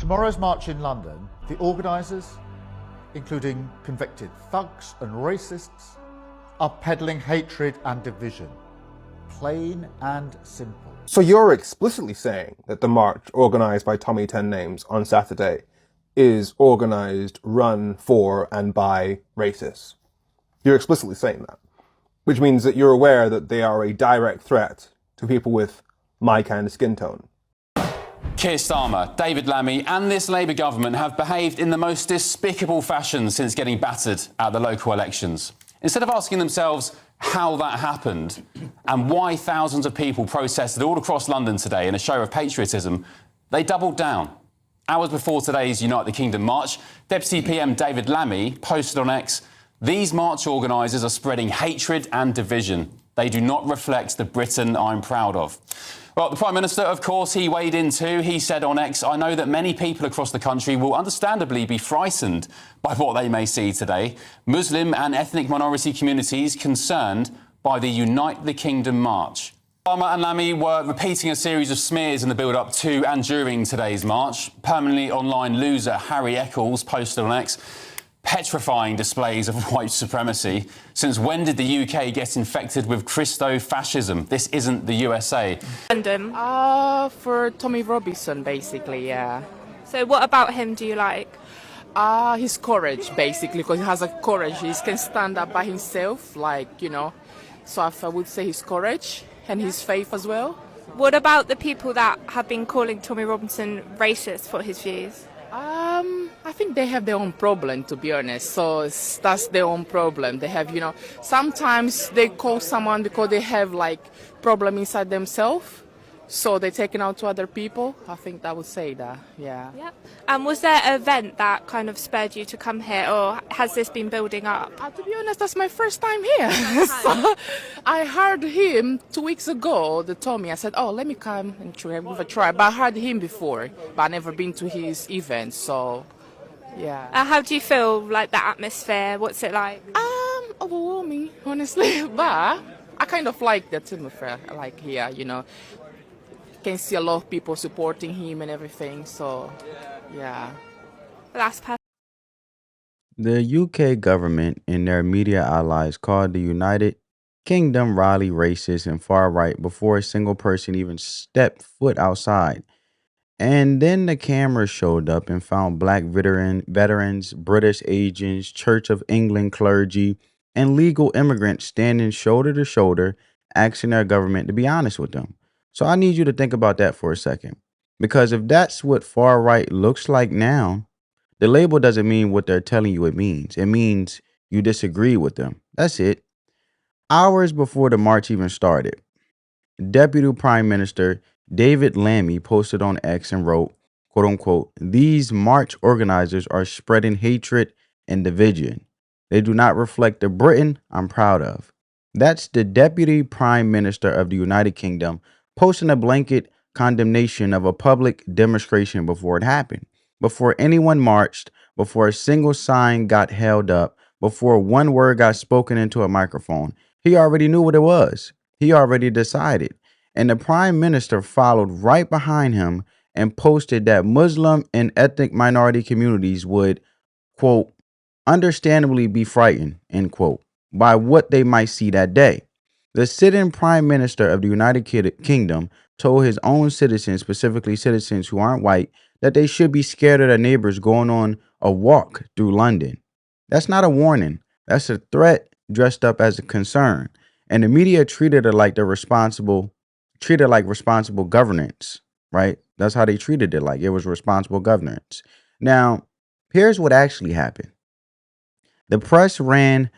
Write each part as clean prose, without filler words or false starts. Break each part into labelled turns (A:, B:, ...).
A: tomorrow's march in London, the organisers, including convicted thugs and racists, are peddling hatred and division. Plain and simple.
B: So you're explicitly saying that the march organised by Tommy 10 Names on Saturday is organised, run for and by racists. You're explicitly saying that, which means that you're aware that they are a direct threat to people with my kind of skin tone.
C: Keir Starmer, David Lammy and this Labour government have behaved in the most despicable fashion since getting battered at the local elections. Instead of asking themselves how that happened and why thousands of people protested all across London today in a show of patriotism, they doubled down. Hours before today's Unite the Kingdom march, Deputy PM David Lammy posted on X, "These march organisers are spreading hatred and division. They do not reflect the Britain I'm proud of." Well, the Prime Minister, of course, he weighed in too. He said on X, "I know that many people across the country will understandably be frightened by what they may see today. Muslim and ethnic minority communities concerned by the Unite the Kingdom march." Starmer and Lammy were repeating a series of smears in the build-up to and during today's march. Permanently online loser Harry Eccles posted on X, "Petrifying displays of white supremacy. Since when did the UK get infected with Christo-fascism? This isn't the USA."
D: London.
E: For Tommy Robinson, basically, yeah.
D: So what about him do you like?
E: His courage, basically, because he has a courage. He can stand up by himself, So I would say his courage and his faith as well.
D: What about the people that have been calling Tommy Robinson racist for his views?
E: I think they have their own problem, to be honest. So that's their own problem. They have, sometimes they call someone because they have problem inside themselves. So they're taking out to other people. I think I would say that, yeah.
D: Yep. And was there an event that kind of spurred you to come here, or has this been building up?
E: To be honest, that's my first time here. So I heard him 2 weeks ago, the Tommy. I said, let me come and give a try. But I heard him before, but I never been to his event, so yeah.
D: How do you feel like the atmosphere? What's it like?
E: Overwhelming, honestly. But I kind of like the atmosphere, here, Can see a lot of people supporting him and everything, so yeah.
D: That's perfect.
F: The UK government and their media allies called the United Kingdom rally racist and far right before a single person even stepped foot outside. And then the cameras showed up and found black veterans, British agents, Church of England clergy, and legal immigrants standing shoulder to shoulder, asking their government to be honest with them. So I need you to think about that for a second, because if that's what far right looks like now, the label doesn't mean what they're telling you it means. It means you disagree with them. That's it. Hours before the march even started, Deputy Prime Minister David Lammy posted on X and wrote, quote unquote, "These march organizers are spreading hatred and division. They do not reflect the Britain I'm proud of." That's the Deputy Prime Minister of the United Kingdom posting a blanket condemnation of a public demonstration before it happened, before anyone marched, before a single sign got held up, before one word got spoken into a microphone. He already knew what it was. He already decided. And the Prime Minister followed right behind him and posted that Muslim and ethnic minority communities would, quote, understandably be frightened, end quote, by what they might see that day. The sitting Prime Minister of the United Kingdom told his own citizens, specifically citizens who aren't white, that they should be scared of their neighbors going on a walk through London. That's not a warning. That's a threat dressed up as a concern. And the media treated it like responsible governance, right? That's how they treated it, like it was responsible governance. Now, here's what actually happened. The press ran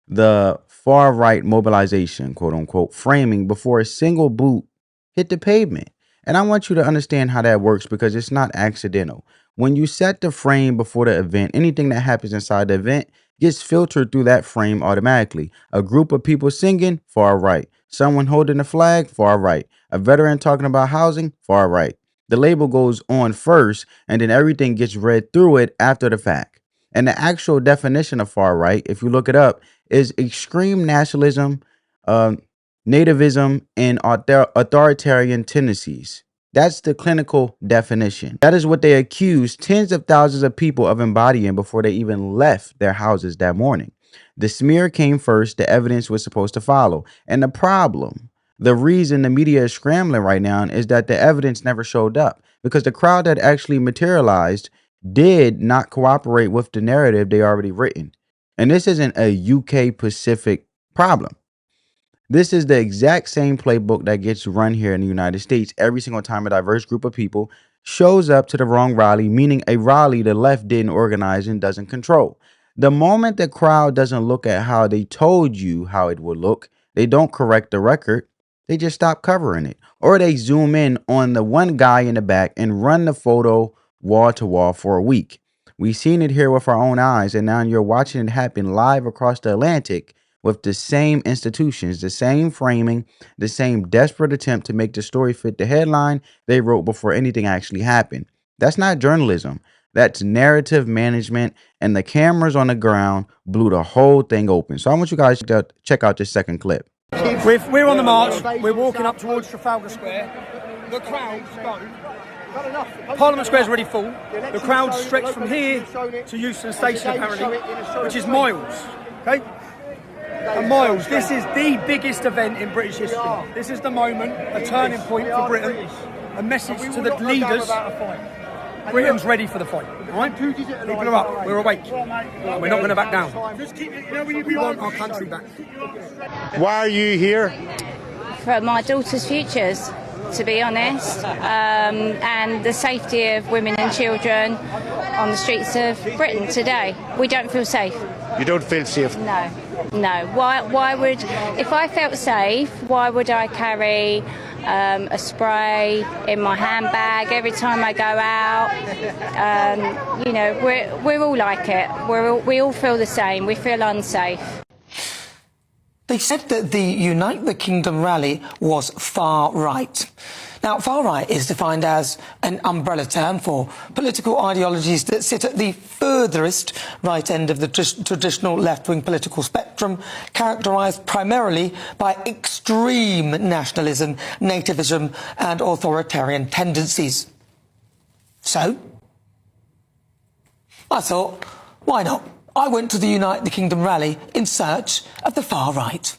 F: the far right mobilization, quote unquote, framing before a single boot hit the pavement. And I want you to understand how that works, because it's not accidental. When you set the frame before the event, anything that happens inside the event gets filtered through that frame automatically. A group of people singing, far right. Someone holding a flag, far right. A veteran talking about housing, far right. The label goes on first, and then everything gets read through it after the fact. And the actual definition of far right, if you look it up, is extreme nationalism, nativism, and authoritarian tendencies. That's the clinical definition. That is what they accused tens of thousands of people of embodying before they even left their houses that morning. The smear came first, the evidence was supposed to follow. And the reason the media is scrambling right now is that the evidence never showed up because the crowd that actually materialized did not cooperate with the narrative they already written. And this isn't a UK Pacific problem. This is the exact same playbook that gets run here in the United States every single time a diverse group of people shows up to the wrong rally, meaning a rally the left didn't organize and doesn't control. The moment the crowd doesn't look at how they told you how it would look, they don't correct the record, they just stop covering it. Or they zoom in on the one guy in the back and run the photo wall to wall for a week. We've seen it here with our own eyes, and now you're watching it happen live across the Atlantic with the same institutions, the same framing, the same desperate attempt to make the story fit the headline they wrote before anything actually happened. That's not journalism. That's narrative management, and the cameras on the ground blew the whole thing open. So I want you guys to check out this second clip.
G: We're on the march. We're walking up towards Trafalgar Square. The crowd's gone. Parliament Square's already full. The crowd's stretched from here to Euston Station, apparently, which is miles. Okay? And miles. This is the biggest event in British history. This is the moment, a turning point for Britain, a message to the leaders. Britain's ready for the fight. All right? People are up. We're awake. And we're not going to back down. We want our country back.
H: Why are you here?
I: For my daughter's futures, to be honest, and the safety of women and children on the streets of Britain today. We don't feel safe.
H: You don't feel safe?
I: No. Why would, if I felt safe, why would I carry a spray in my handbag every time I go out? We're all like it. We all feel the same. We feel unsafe.
J: They said that the Unite the Kingdom rally was far right. Now, far right is defined as an umbrella term for political ideologies that sit at the furthest right end of the traditional left-wing political spectrum, characterised primarily by extreme nationalism, nativism and authoritarian tendencies. So, I thought, why not? I went to the Unite the Kingdom rally in search of the far right.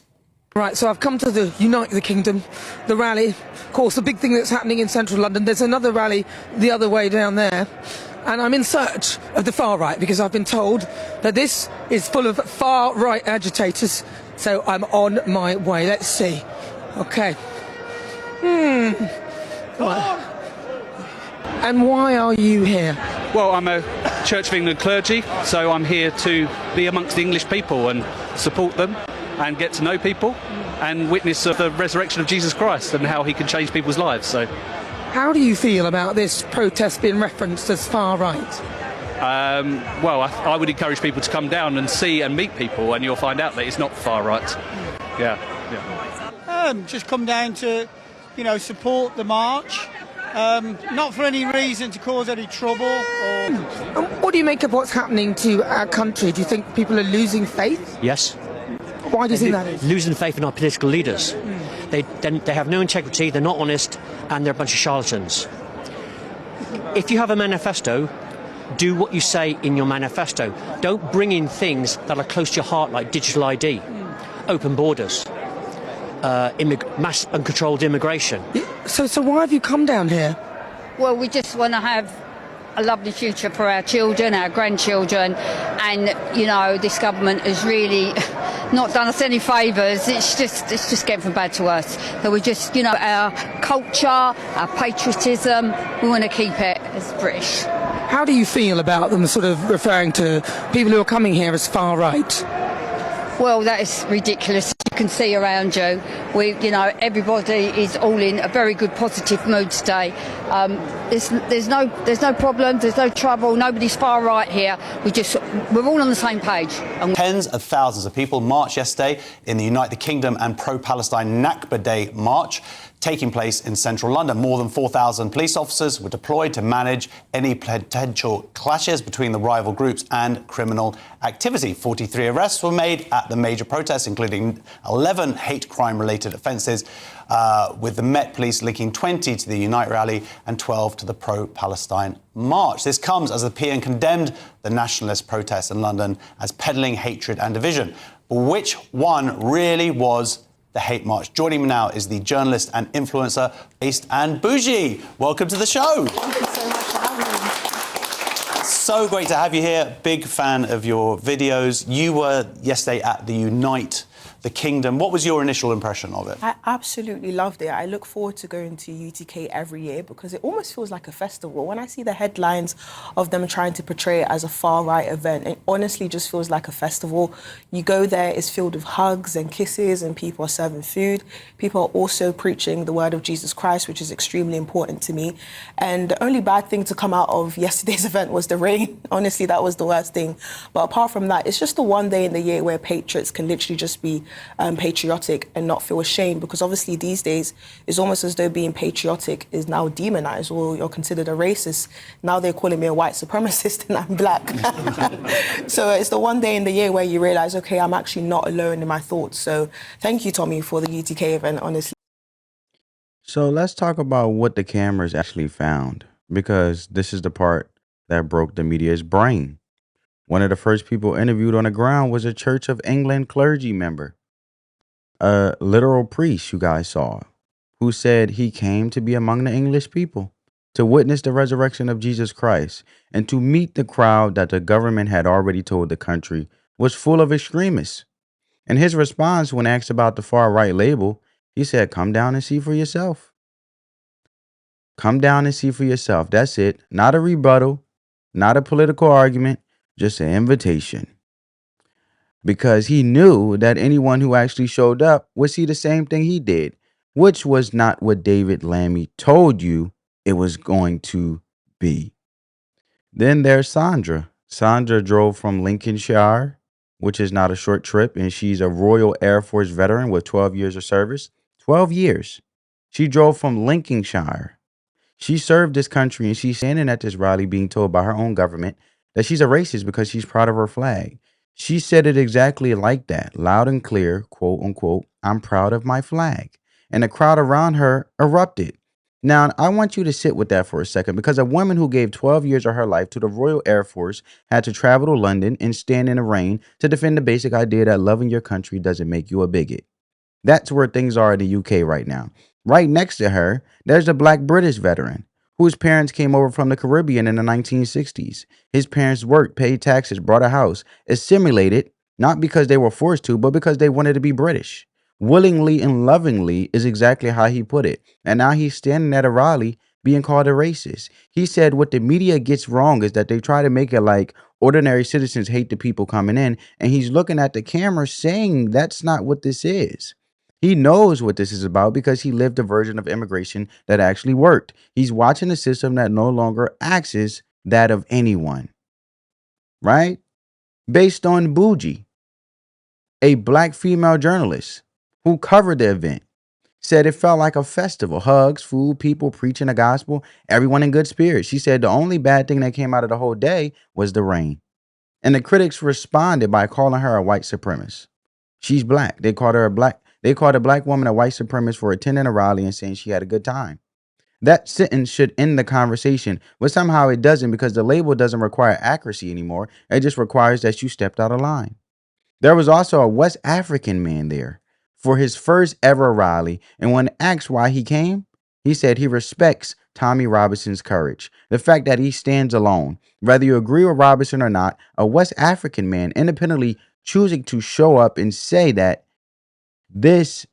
J: Right, so I've come to the Unite the Kingdom, the rally. Of course, the big thing that's happening in central London, there's another rally the other way down there. And I'm in search of the far right because I've been told that this is full of far right agitators. So I'm on my way. Let's see. Okay. And why are you here?
K: Well, I'm a Church of England clergy, so I'm here to be amongst the English people and support them and get to know people and witness of the resurrection of Jesus Christ and how he can change people's lives. So,
J: how do you feel about this protest being referenced as far right?
K: Well, I would encourage people to come down and see and meet people, and you'll find out that it's not far right. Yeah.
L: Just come down to, support the march. Not for any reason to cause any trouble.
J: What do you make of what's happening to our country? Do you think people are losing faith?
M: Yes.
J: Why do you think that is?
M: Losing faith in our political leaders. They have no integrity, they're not honest, and they're a bunch of charlatans. If you have a manifesto, do what you say in your manifesto. Don't bring in things that are close to your heart, like digital ID, open borders, mass uncontrolled immigration.
J: So why have you come down here?
I: Well, we just want to have a lovely future for our children, our grandchildren, and this government has really not done us any favours. It's just getting from bad to worse. So we just, our culture, our patriotism, we want to keep it as British.
J: How do you feel about them sort of referring to people who are coming here as far right?
I: Well, that is ridiculous. You can see around you, everybody is all in a very good, positive mood today. There's no problem, there's no trouble, nobody's far right here. We're all on the same page.
N: Tens of thousands of people marched yesterday in the Unite the Kingdom and pro-Palestine Nakba Day march, taking place in central London. More than 4,000 police officers were deployed to manage any potential clashes between the rival groups and criminal activity. 43 arrests were made at the major protests, including 11 hate crime-related offences. with the Met Police linking 20 to the Unite rally and 12 to the pro-Palestine march. This comes as the PM condemned the nationalist protests in London as peddling hatred and division. But which one really was the hate march? Joining me now is the journalist and influencer Based and Bougie. Welcome to the show.
O: Thank you so much for having me.
N: So great to have you here. Big fan of your videos. You were yesterday at the Unite the Kingdom. What was your initial impression of it?
O: I absolutely loved it. I look forward to going to UTK every year because it almost feels like a festival. When I see the headlines of them trying to portray it as a far-right event, it honestly just feels like a festival. You go there, it's filled with hugs and kisses, and people are serving food. People are also preaching the word of Jesus Christ, which is extremely important to me. And the only bad thing to come out of yesterday's event was the rain. Honestly, that was the worst thing. But apart from that, it's just the one day in the year where patriots can literally just be patriotic and not feel ashamed, because obviously these days it's almost as though being patriotic is now demonized, or you're considered a racist. Now they're calling me a white supremacist and I'm black. So it's the one day in the year where you realize, okay, I'm actually not alone in my thoughts. So thank you, Tommy, for the UTK event, honestly.
F: So let's talk about what the cameras actually found, because this is the part that broke the media's brain. One of the first people interviewed on the ground was a Church of England clergy member, a literal priest you guys saw, who said he came to be among the English people, to witness the resurrection of Jesus Christ, and to meet the crowd that the government had already told the country was full of extremists. And his response when asked about the far-right label, he said, "Come down and see for yourself. Come down and see for yourself." That's it. Not a rebuttal, not a political argument, just an invitation. Because he knew that anyone who actually showed up would see the same thing he did, which was not what David Lammy told you it was going to be. Then there's Sandra. Sandra drove from Lincolnshire, which is not a short trip, and she's a Royal Air Force veteran with 12 years of service. 12 years. She drove from Lincolnshire. She served this country, and she's standing at this rally being told by her own government that she's a racist because she's proud of her flag. She said it exactly like that, loud and clear, quote unquote, "I'm proud of my flag." And the crowd around her erupted. Now, I want you to sit with that for a second, because a woman who gave 12 years of her life to the Royal Air Force had to travel to London and stand in the rain to defend the basic idea that loving your country doesn't make you a bigot. That's where things are in the UK right now. Right next to her, there's a black British veteran whose parents came over from the Caribbean in the 1960s. His parents worked, paid taxes, bought a house, assimilated, not because they were forced to, but because they wanted to be British. Willingly and lovingly is exactly how he put it. And now he's standing at a rally being called a racist. He said what the media gets wrong is that they try to make it like ordinary citizens hate the people coming in. And he's looking at the camera saying that's not what this is. He knows what this is about because he lived a version of immigration that actually worked. He's watching a system that no longer acts that of anyone. Right? Based on Bougie, a black female journalist who covered the event, said it felt like a festival. Hugs, food, people preaching the gospel, everyone in good spirits. She said the only bad thing that came out of the whole day was the rain. And the critics responded by calling her a white supremacist. She's black. They called a black woman a white supremacist for attending a rally and saying she had a good time. That sentence should end the conversation, but somehow it doesn't, because the label doesn't require accuracy anymore. It just requires that you stepped out of line. There was also a West African man there for his first ever rally, and when asked why he came, he said he respects Tommy Robinson's courage, the fact that he stands alone. Whether you agree with Robinson or not, a West African man independently choosing to show up and say that this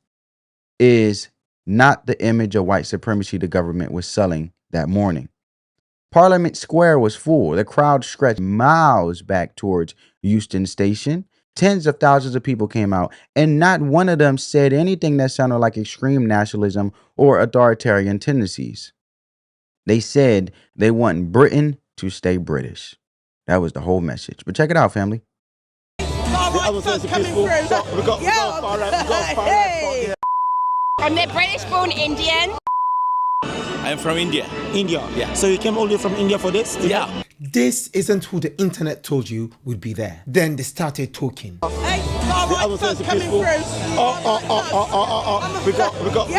F: is not the image of white supremacy the government was selling that morning. Parliament Square was full. The crowd stretched miles back towards Euston Station. Tens of thousands of people came out, and not one of them said anything that sounded like extreme nationalism or authoritarian tendencies. They said they want Britain to stay British. That was the whole message. But check it out, family.
P: I'm the British-born Indian.
Q: I'm from India.
P: India?
Q: Yeah.
P: So you came all the way from India for this?
Q: Yeah.
P: This isn't who the internet told you would be there. Then they started talking.
Q: Hey, the other side of people. We got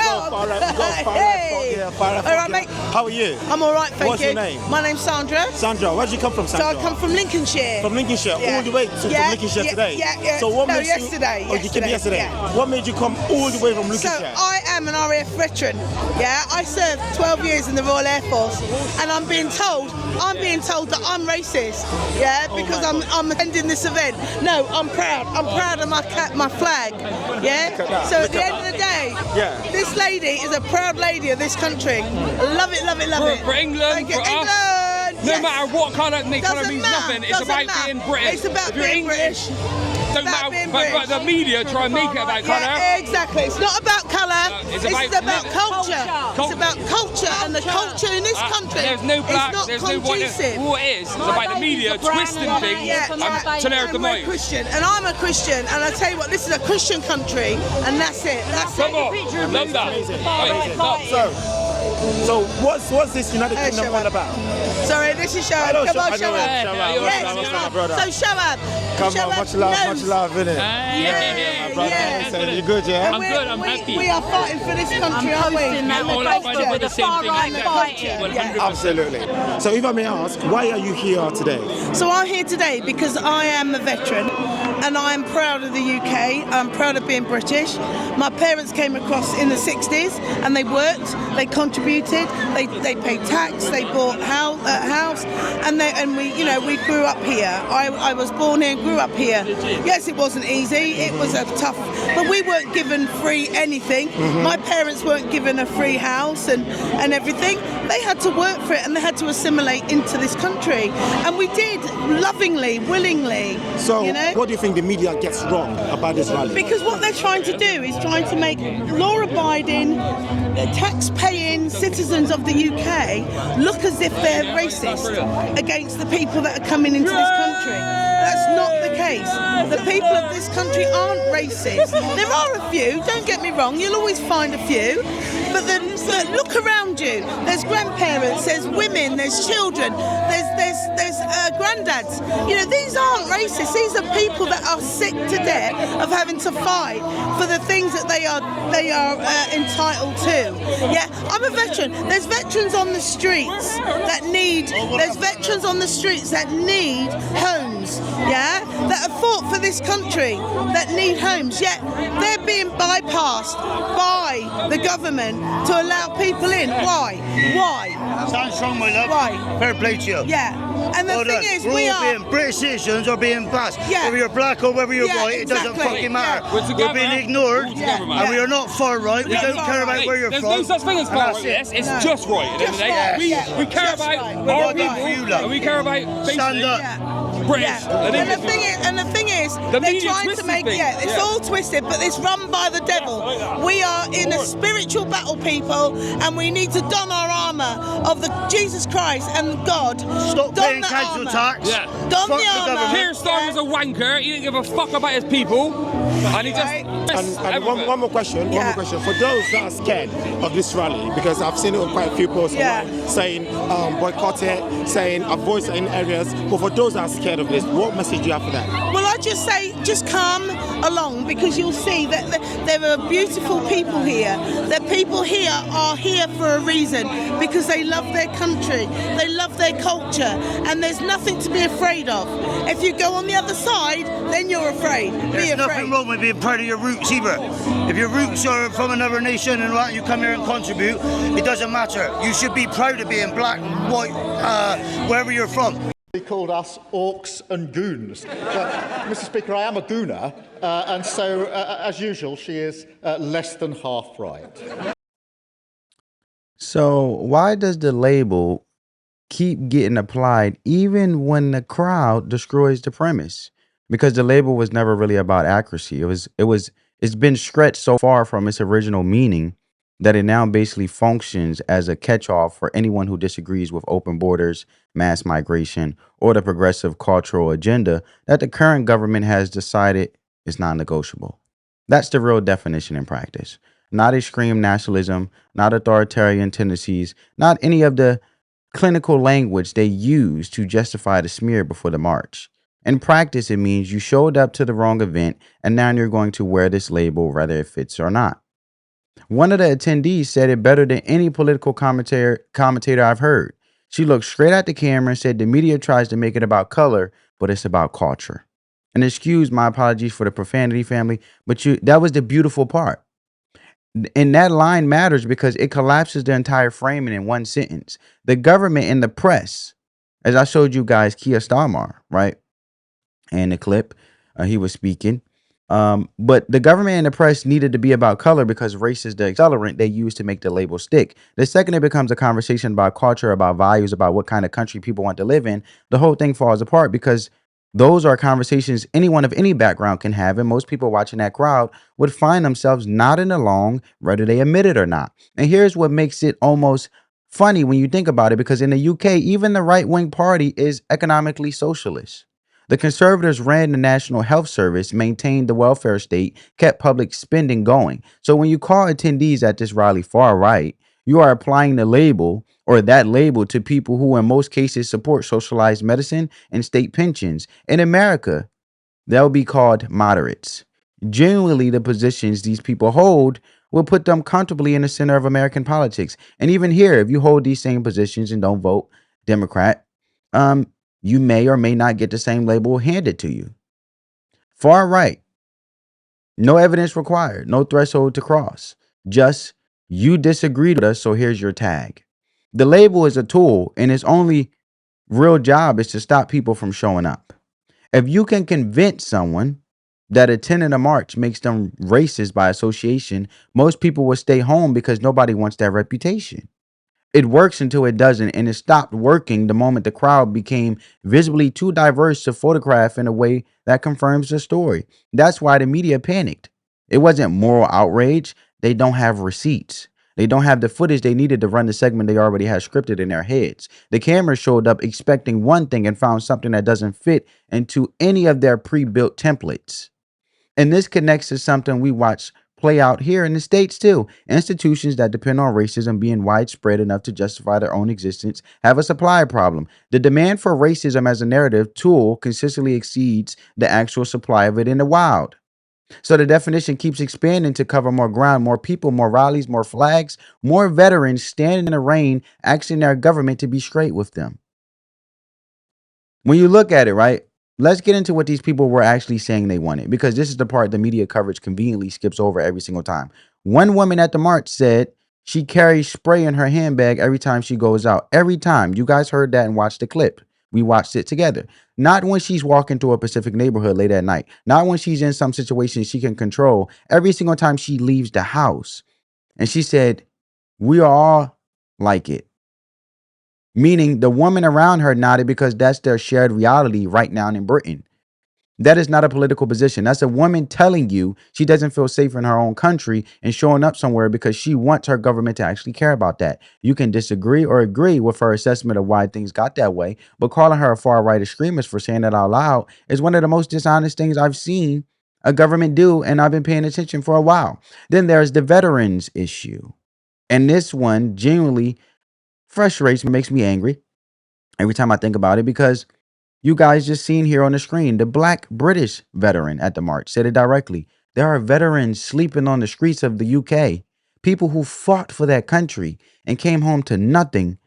R: out.
H: Far right, we got far right,
R: Hey.
H: far right,
R: All right, mate.
H: How are you?
R: I'm all right, thank
H: What's
R: you.
H: your name?
R: My name's Sandra.
H: Sandra, where did you come from,
R: So
H: Sandra?
R: I come from Lincolnshire.
H: From Lincolnshire,
R: Yeah.
H: all the way from Lincolnshire today?
R: Yeah.
H: So what
R: no,
H: made
R: yesterday.
H: you... Oh, you came yesterday?
R: Yeah.
H: What made you come all the way from
R: So
H: Lincolnshire?
R: I am an RAF veteran. Yeah, I served 12 years in the Royal Air Force, and I'm being told that I'm racist. Yeah, because I'm attending this event. No, I'm proud. I'm proud of my flag. Yeah. So at the end of the day, this lady is a proud lady of this country. Love it, love it, love it.
S: For England, for
R: England.
S: us, no matter what colour means
R: Doesn't matter,
S: nothing. It's
R: doesn't
S: about
R: matter.
S: being British.
R: It's about
S: if you're
R: being
S: English, don't
R: about
S: matter.
R: being
S: But the media try and make it about colour.
R: Yeah, exactly. It's not about colour.
S: It's
R: It's
S: about
R: about culture. It's about culture, and the culture in this country.
S: There's no black,
R: is not
S: there's no white.
R: conducive.
S: All it is about the media twisting things to their
R: and we're
S: demise.
R: Christian, and I'm a Christian, and I tell you what, this is a Christian country, and that's it.
S: Come on, love that.
H: So what's this United Kingdom all about?
R: Sorry, this is Shoab. Come on, Shoab. So Shoab.
H: Come on, much love, innit?
R: Yeah,
H: my brother. So you good, yeah?
S: I'm good, I'm happy.
R: We are fighting for this country, aren't we?
S: With the same thing.
H: Absolutely. So if I may ask, why are you here today?
R: So I'm here today because I am a veteran and I am proud of the UK. I'm proud of being British. My parents came across in the 60s and they worked, they contributed, they paid tax, they bought a house, and we grew up here. I was born here and grew up here. Yes, it wasn't easy, it was a tough, but we weren't given free anything. My parents weren't given a free house and everything. They had to work for it and they had to assimilate into this country. And we did, lovingly, willingly.
H: So
R: what
H: do you think the media gets wrong about this rally?
R: Because what they're trying to do is trying to make law-abiding, tax-paying citizens of the UK look as if they're racist against the people that are coming into this country. That's not the case. The people of this country aren't racist. There are a few, don't get me wrong, you'll always find a few, but look around you. There's grandparents, there's women, there's children, there's granddads. These aren't racist. These are people that are sick to death of having to fight for the things that they are entitled to. Yeah, I'm a veteran. There's veterans on the streets that need. There's veterans on the streets that need homes. Yeah, that have fought for this country, that need homes. Yet they're being bypassed by the government to allow people in. Why?
T: Stand strong, my love.
R: Why?
T: Fair play to you.
R: Yeah. And the thing is,
T: we're all being British citizens or being bashed. Whether you're black or whether you're white, it doesn't fucking matter. We're being ignored, and we are not far right. We don't care about where you're
S: There's
T: from.
S: no such thing as far right. It's just right. At the end of the day, we care about our people, and we care about basically British.
R: And the thing is, they're trying to make it's all twisted, but it's run by the devil. We are in a spiritual battle, people, and we need to don our armour of the Jesus Christ and God.
T: Stop paying council tax.
R: Don the armour.
S: Keir Starmer's a wanker. He didn't give a fuck about his people, and he just.
H: And one more question. For those that are scared of this rally, because I've seen it on quite a few posts online, saying boycott it, saying avoid certain areas. But for those that are scared of this, what message do you have for that?
R: Well, I just say, just come along, because you'll see that there are beautiful people here. The people here are here for a reason, because they love their country, they love their culture, and there's nothing to be afraid of. If you go on the other side, then you're afraid.
T: There's nothing wrong with being proud of your roots either. If your roots are from another nation and you come here and contribute, it doesn't matter. You should be proud of being black, white, wherever you're from.
A: He called us orcs and goons. But, Mr. Speaker, I am a gooner, and so, as usual, she is less than half right.
F: So why does the label keep getting applied even when the crowd destroys the premise? Because the label was never really about accuracy. It's been stretched so far from its original meaning that it now basically functions as a catch-all for anyone who disagrees with open borders, mass migration, or the progressive cultural agenda that the current government has decided is non-negotiable. That's the real definition in practice. Not extreme nationalism, not authoritarian tendencies, not any of the clinical language they use to justify the smear before the march. In practice, it means you showed up to the wrong event and now you're going to wear this label whether it fits or not. One of the attendees said it better than any political commentator I've heard. She looked straight at the camera and said the media tries to make it about color, but it's about culture. And excuse my apologies for the profanity, family, but that was the beautiful part. And that line matters because it collapses the entire framing in one sentence. The government and the press, as I showed you guys, Keir Starmer, right? And the clip, he was speaking. But the government and the press needed to be about color because race is the accelerant they use to make the label stick. The second it becomes a conversation about culture, about values, about what kind of country people want to live in, the whole thing falls apart because those are conversations anyone of any background can have. And most people watching that crowd would find themselves nodding along, whether they admit it or not. And here's what makes it almost funny when you think about it, because in the UK, even the right-wing party is economically socialist. The Conservatives ran the National Health Service, maintained the welfare state, kept public spending going. So when you call attendees at this rally far right, you are applying the label or that label to people who in most cases support socialized medicine and state pensions. In America, they'll be called moderates. Genuinely, the positions these people hold will put them comfortably in the center of American politics. And even here, if you hold these same positions and don't vote Democrat, you may or may not get the same label handed to you. Far right, no evidence required, no threshold to cross. Just you disagreed with us, so here's your tag. The label is a tool, and its only real job is to stop people from showing up. If you can convince someone that attending a march makes them racist by association, most people will stay home because nobody wants that reputation. It works until it doesn't, and it stopped working the moment the crowd became visibly too diverse to photograph in a way that confirms the story. That's why the media panicked. It wasn't moral outrage. They don't have receipts. They don't have the footage they needed to run the segment they already had scripted in their heads. The cameras showed up expecting one thing and found something that doesn't fit into any of their pre-built templates. And this connects to something we watch play out here in the States too. Institutions that depend on racism being widespread enough to justify their own existence have a supply problem. The demand for racism as a narrative tool consistently exceeds the actual supply of it in the wild. So the definition keeps expanding to cover more ground, more people, more rallies, more flags, more veterans standing in the rain asking their government to be straight with them. When you look at it, right, let's get into what these people were actually saying they wanted, because this is the part the media coverage conveniently skips over every single time. One woman at the march said she carries spray in her handbag every time she goes out. Every time. You guys heard that and watched the clip. We watched it together. Not when she's walking through a Pacific neighborhood late at night. Not when she's in some situation she can control. Every single time she leaves the house. And she said, we are all like it. Meaning the woman around her nodded because that's their shared reality right now in Britain. That is not a political position. That's a woman telling you she doesn't feel safe in her own country and showing up somewhere because she wants her government to actually care about that. You can disagree or agree with her assessment of why things got that way, but calling her a far-right extremist for saying that out loud is one of the most dishonest things I've seen a government do, and I've been paying attention for a while. Then there's the veterans issue. And this one genuinely frustrates me, makes me angry every time I think about it, because you guys just seen here on the screen, the black British veteran at the march said it directly. There are veterans sleeping on the streets of the UK, people who fought for that country and came home to nothing,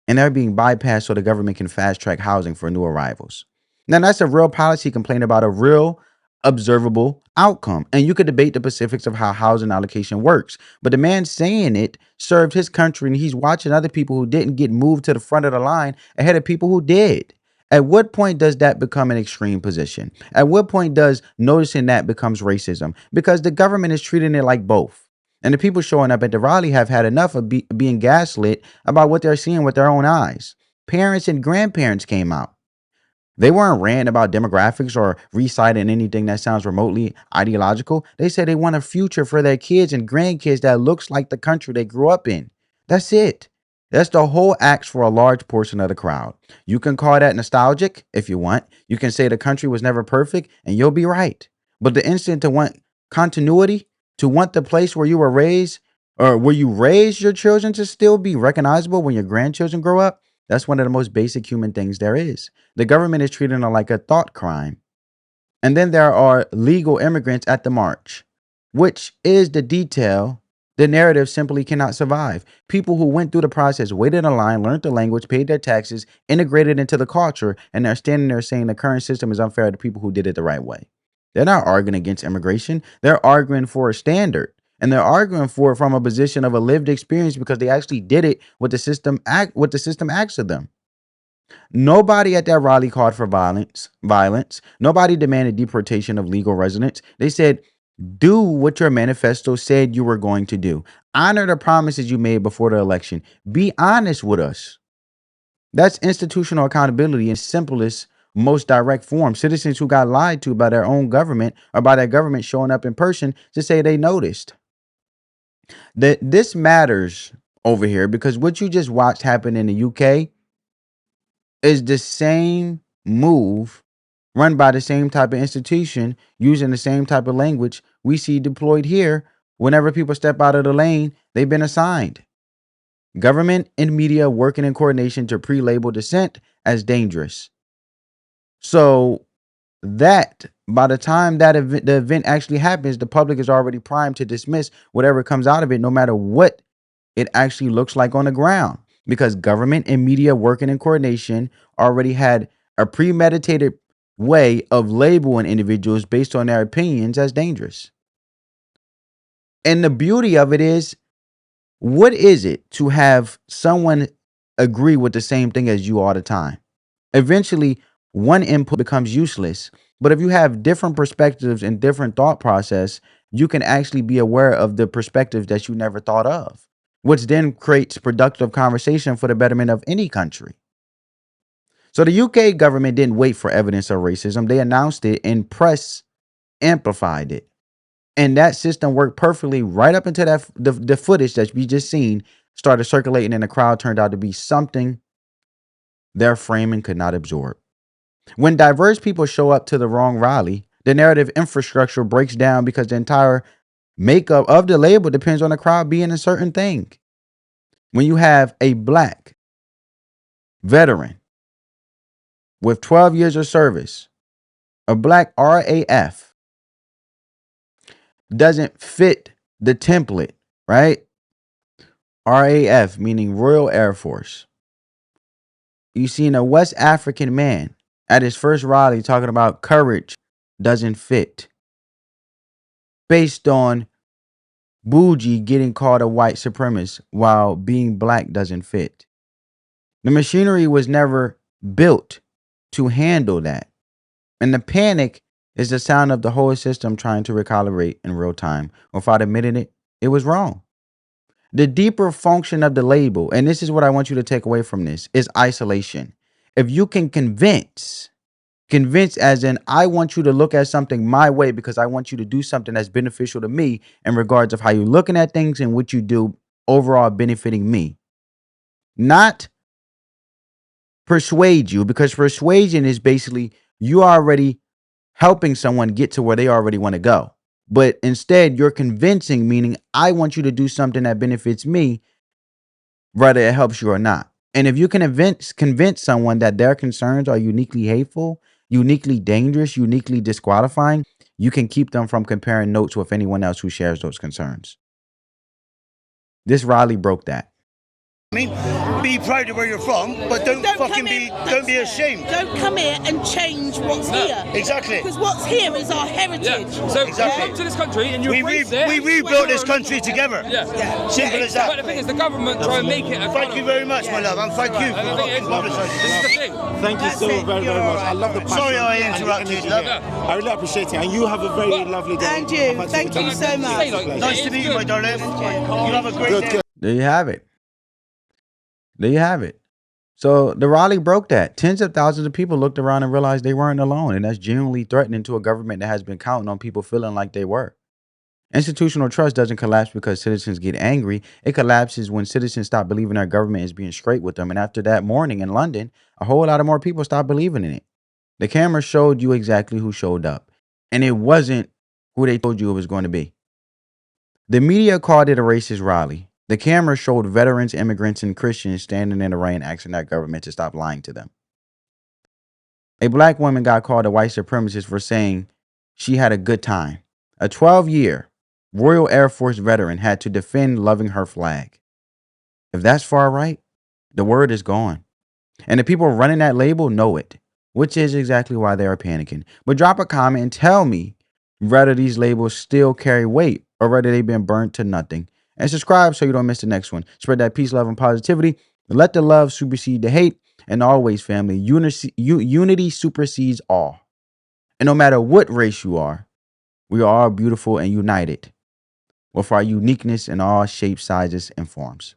F: and they're being bypassed so the government can fast track housing for new arrivals. Now, that's a real policy complaint about a real observable outcome. And you could debate the specifics of how housing allocation works. But the man saying it served his country, and he's watching other people who didn't get moved to the front of the line ahead of people who did. At what point does that become an extreme position? At what point does noticing that becomes racism? Because the government is treating it like both. And the people showing up at the rally have had enough of being gaslit about what they're seeing with their own eyes. Parents and grandparents came out. They weren't ranting about demographics or reciting anything that sounds remotely ideological. They said they want a future for their kids and grandkids that looks like the country they grew up in. That's it. That's the whole act for a large portion of the crowd. You can call that nostalgic if you want. You can say the country was never perfect, and you'll be right. But the instinct to want continuity, to want the place where you were raised, or where you raised your children to still be recognizable when your grandchildren grow up, that's one of the most basic human things there is. The government is treating it like a thought crime. And then there are legal immigrants at the march, which is the detail The narrative simply cannot survive. People who went through the process, waited in line, learned the language, paid their taxes, integrated into the culture, and they're standing there saying the current system is unfair to people who did it the right way. They're not arguing against immigration. They're arguing for a standard. And they're arguing for it from a position of a lived experience because they actually did it what the system asked of them. Nobody at that rally called for violence. Nobody demanded deportation of legal residents. They said, do what your manifesto said you were going to do. Honor the promises you made before the election. Be honest with us. That's institutional accountability in simplest, most direct form. Citizens who got lied to by their own government or by their government showing up in person to say they noticed. This matters over here because what you just watched happen in the UK is the same move run by the same type of institution using the same type of language we see deployed here. Whenever people step out of the lane, they've been assigned. Government and media working in coordination to pre-label dissent as dangerous. So that by the time that the event actually happens, the public is already primed to dismiss whatever comes out of it, no matter what it actually looks like on the ground, because government and media working in coordination already had a premeditated way of labeling individuals based on their opinions as dangerous. And the beauty of it is, what is it to have someone agree with the same thing as you all the time? Eventually, one input becomes useless. But if you have different perspectives and different thought process, you can actually be aware of the perspectives that you never thought of, which then creates productive conversation for the betterment of any country. So the UK government didn't wait for evidence of racism. They announced it and press amplified it. And that system worked perfectly right up into that the footage that we just seen started circulating and the crowd turned out to be something their framing could not absorb. When diverse people show up to the wrong rally, the narrative infrastructure breaks down because the entire makeup of the label depends on the crowd being a certain thing. When you have a black veteran with 12 years of service, a black RAF doesn't fit the template, right? RAF meaning Royal Air Force. You seen a West African man at his first rally talking about courage doesn't fit. Based on Bougie getting called a white supremacist while being black doesn't fit. The machinery was never built to handle that. And the panic is the sound of the whole system trying to recalibrate in real time. Without admitting it, it was wrong. The deeper function of the label, and this is what I want you to take away from this, is isolation. If you can convince as in, I want you to look at something my way because I want you to do something that's beneficial to me in regards of how you're looking at things and what you do overall benefiting me. Not persuade you, because persuasion is basically you already helping someone get to where they already want to go. But instead, you're convincing, meaning I want you to do something that benefits me, whether it helps you or not. And if you can convince someone that their concerns are uniquely hateful, uniquely dangerous, uniquely disqualifying, you can keep them from comparing notes with anyone else who shares those concerns. This rally broke that.
T: I mean, be proud of where you're from, but don't be ashamed.
R: Don't come here and change what's here.
T: Exactly.
R: Because what's here is our heritage.
S: Yeah. So
T: exactly.
S: come to this country and you
T: we rebuilt this country together.
S: Yeah.
T: Simple as that.
S: But the thing is, the government try and make it.
T: Thank you very much, my love, and thank you for publicising.
S: This is the thing.
H: Thank you so very much. I love the passion.
T: Sorry I interrupted, love.
H: I really appreciate it, and you have a very lovely day.
R: And you. Thank you so much.
T: Nice to meet you, my darling. You have a great day.
F: There you have it. There you have it. So the rally broke that. Tens of thousands of people looked around and realized they weren't alone. And that's genuinely threatening to a government that has been counting on people feeling like they were. Institutional trust doesn't collapse because citizens get angry. It collapses when citizens stop believing their government is being straight with them. And after that morning in London, a whole lot of more people stopped believing in it. The camera showed you exactly who showed up. And it wasn't who they told you it was going to be. The media called it a racist rally. The camera showed veterans, immigrants, and Christians standing in the rain asking that government to stop lying to them. A black woman got called a white supremacist for saying she had a good time. A 12-year Royal Air Force veteran had to defend loving her flag. If that's far right, the word is gone. And the people running that label know it, which is exactly why they are panicking. But drop a comment and tell me whether these labels still carry weight or whether they've been burnt to nothing. And subscribe so you don't miss the next one. Spread that peace, love, and positivity. Let the love supersede the hate. And always, family, unity supersedes all. And no matter what race you are, we are all beautiful and united with our uniqueness in all shapes, sizes, and forms.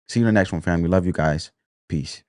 F: See you in the next one, family. Love you guys. Peace.